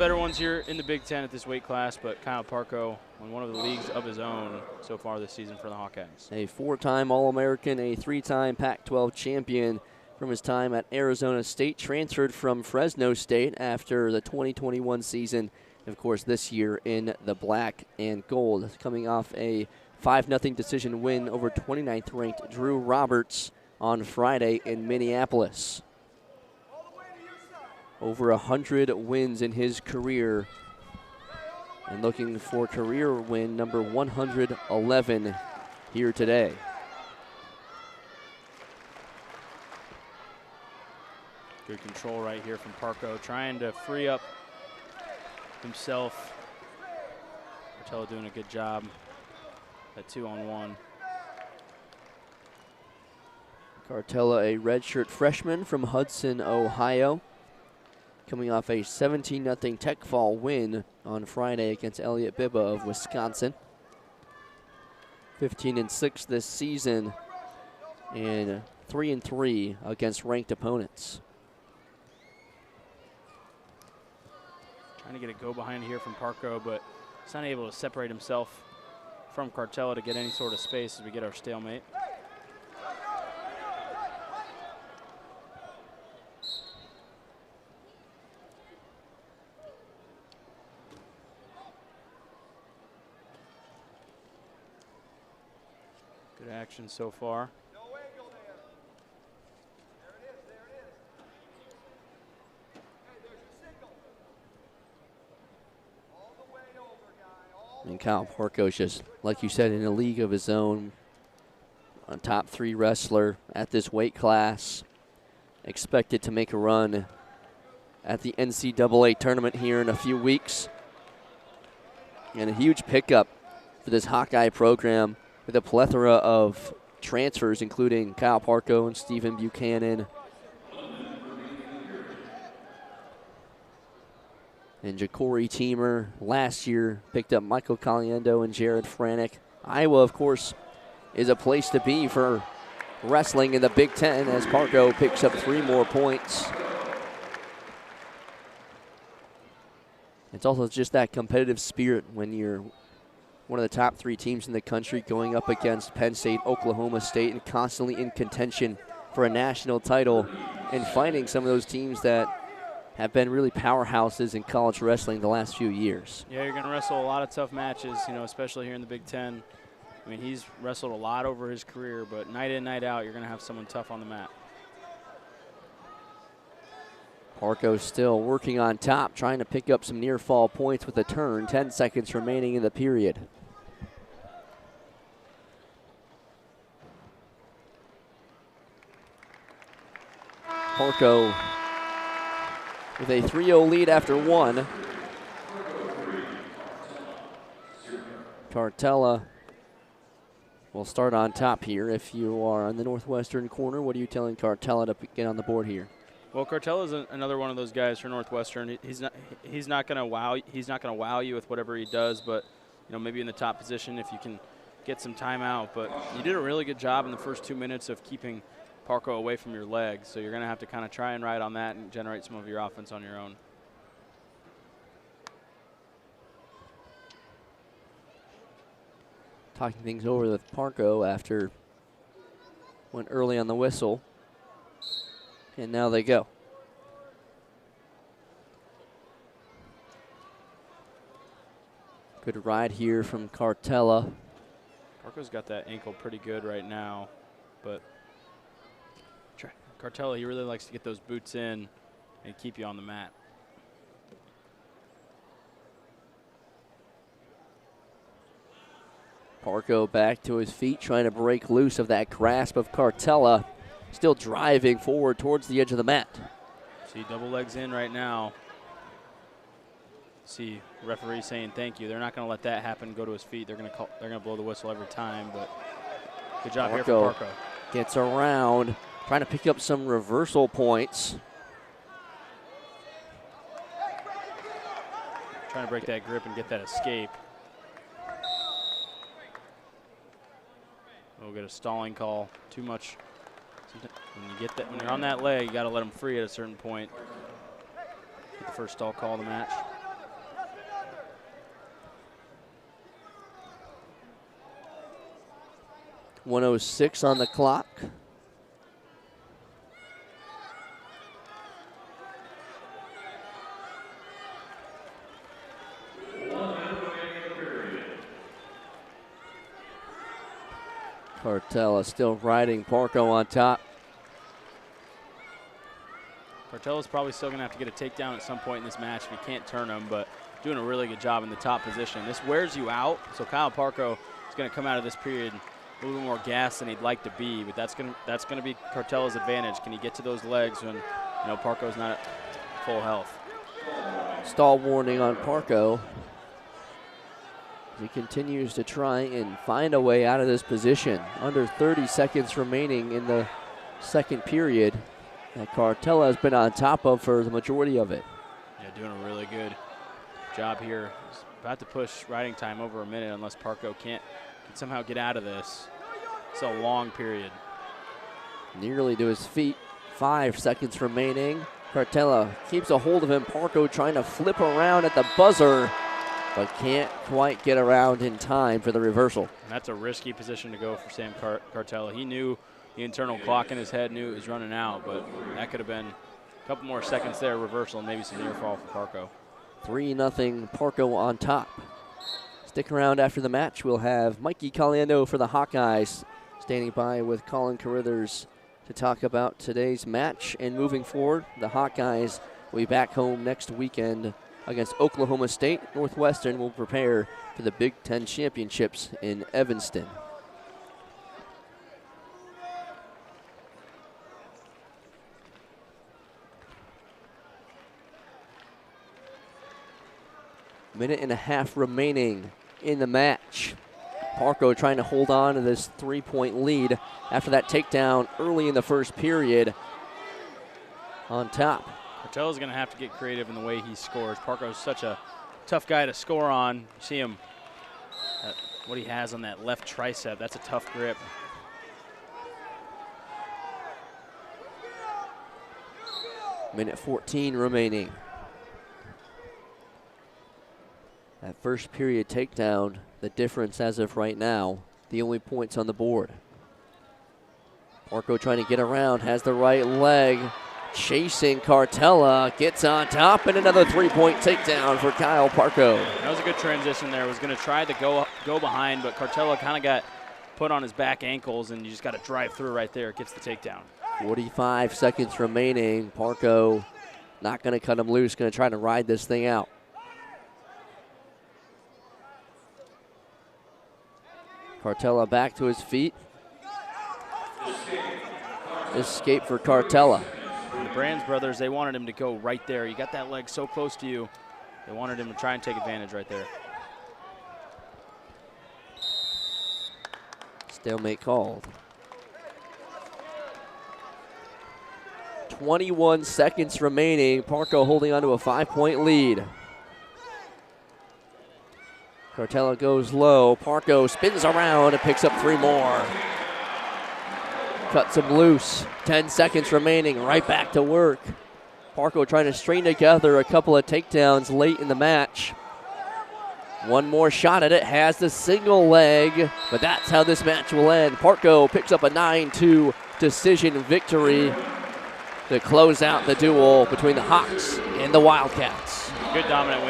Better ones here in the Big Ten at this weight class, but Kyle Parco won one of the leagues of his own so far this season for the Hawkeyes. A 4-time All-American, a 3-time Pac-12 champion from his time at Arizona State, transferred from Fresno State after the 2021 season. Of course, this year in the black and gold, coming off a 5-0 decision win over 29th-ranked Drew Roberts on Friday in Minneapolis. Over 100 wins in his career, and looking for career win number 111 here today. Good control right here from Parco, trying to free up himself. Cartella doing a good job at 2-on-1. Cartella, a redshirt freshman from Hudson, Ohio, coming off a 17-0 Tech Fall win on Friday against Elliott Bibba of Wisconsin. 15-6 this season, and 3-3 against ranked opponents. Trying to get a go behind here from Parco, but he's not able to separate himself from Cartella to get any sort of space as we get our stalemate. Good action so far. And Kyle Parco's just, like you said, in a league of his own, a top 3 wrestler at this weight class, expected to make a run at the NCAA tournament here in a few weeks. And a huge pickup for this Hawkeye program with a plethora of transfers, including Kyle Parco and Stephen Buchanan. And Ja'Cory Teamer last year picked up Michael Caliendo and Jared Franek. Iowa, of course, is a place to be for wrestling in the Big Ten as Parco picks up 3 more points. It's also just that competitive spirit when you're one of the top 3 teams in the country going up against Penn State, Oklahoma State, and constantly in contention for a national title and fighting some of those teams that have been really powerhouses in college wrestling the last few years. Yeah, you're going to wrestle a lot of tough matches, you know, especially here in the Big Ten. I mean, he's wrestled a lot over his career, but night in, night out, you're going to have someone tough on the mat. Parco still working on top, trying to pick up some near fall points with a turn. 10 seconds remaining in the period. Parco with a 3-0 lead after 1. Cartella will start on top here. If you are on the Northwestern corner, what are you telling Cartella to get on the board here? Well, Cartella is another one of those guys for Northwestern. He's not going to wow you with whatever he does, but you know, maybe in the top position if you can get some time out. But you did a really good job in the first 2 minutes of keeping Parco away from your legs, so you're going to have to kind of try and ride on that and generate some of your offense on your own. Talking things over with Parco after went early on the whistle, and now they go. Good ride here from Cartella. Parco's got that ankle pretty good right now, but Cartella, he really likes to get those boots in and keep you on the mat. Parco back to his feet, trying to break loose of that grasp of Cartella. Still driving forward towards the edge of the mat. See double legs in right now. See referee saying thank you. They're not going to let that happen. Go to his feet. They're going to blow the whistle every time. But good job here from Parco. Gets around, trying to pick up some reversal points. Trying to break that grip and get that escape. We'll get a stalling call. Too much. When you're on that leg, you got to let them free at a certain point. Get the first stall call of the match. 1:06 on the clock. Cartella still riding Parco on top. Cartella's probably still going to have to get a takedown at some point in this match if he can't turn him, but doing a really good job in the top position. This wears you out, so Kyle Parco is going to come out of this period a little more gassed than he'd like to be, but that's going to be Cartella's advantage. Can he get to those legs when Parco's not at full health? Stall warning on Parco. He continues to try and find a way out of this position. Under 30 seconds remaining in the second period that Cartella has been on top of for the majority of it. Yeah, doing a really good job here. He's about to push riding time over a minute unless Parco can somehow get out of this. It's a long period. Nearly to his feet. 5 seconds remaining. Cartella keeps a hold of him. Parco trying to flip around at the buzzer, but can't quite get around in time for the reversal. And that's a risky position to go for Sam Cartella. He knew the internal clock in his head, knew it was running out, but that could have been a couple more seconds there, reversal, and maybe some near fall for Parco. 3-0 Parco on top. Stick around after the match. We'll have Mikey Caliendo for the Hawkeyes standing by with Colin Carruthers to talk about today's match and moving forward. The Hawkeyes will be back home next weekend against Oklahoma State. Northwestern will prepare for the Big Ten Championships in Evanston. Minute and a half remaining in the match. Parco trying to hold on to this 3-point lead after that takedown early in the first period. On top. Cartella's going to have to get creative in the way he scores. Parco's such a tough guy to score on. You see him, what he has on that left tricep, that's a tough grip. Minute 14 remaining. That first period takedown, the difference as of right now, the only points on the board. Parco trying to get around, has the right leg, chasing Cartella, gets on top, and another 3-point takedown for Kyle Parco. That was a good transition there. Was going to try to go behind, but Cartella kind of got put on his back ankles, and you just got to drive through right there. Gets the takedown. 45 seconds remaining. Parco not going to cut him loose, going to try to ride this thing out. Cartella back to his feet. Escape for Cartella. The Brands brothers, they wanted him to go right there. You got that leg so close to you. They wanted him to try and take advantage right there. Stalemate called. 21 seconds remaining. Parco holding on to a 5-point lead. Cartella goes low. Parco spins around and picks up 3 more. Cuts him loose. 10 seconds remaining. Right back to work. Parco trying to string together a couple of takedowns late in the match. One more shot at it. Has the single leg, but that's how this match will end. Parco picks up a 9-2 decision victory to close out the duel between the Hawks and the Wildcats. Good dominant win.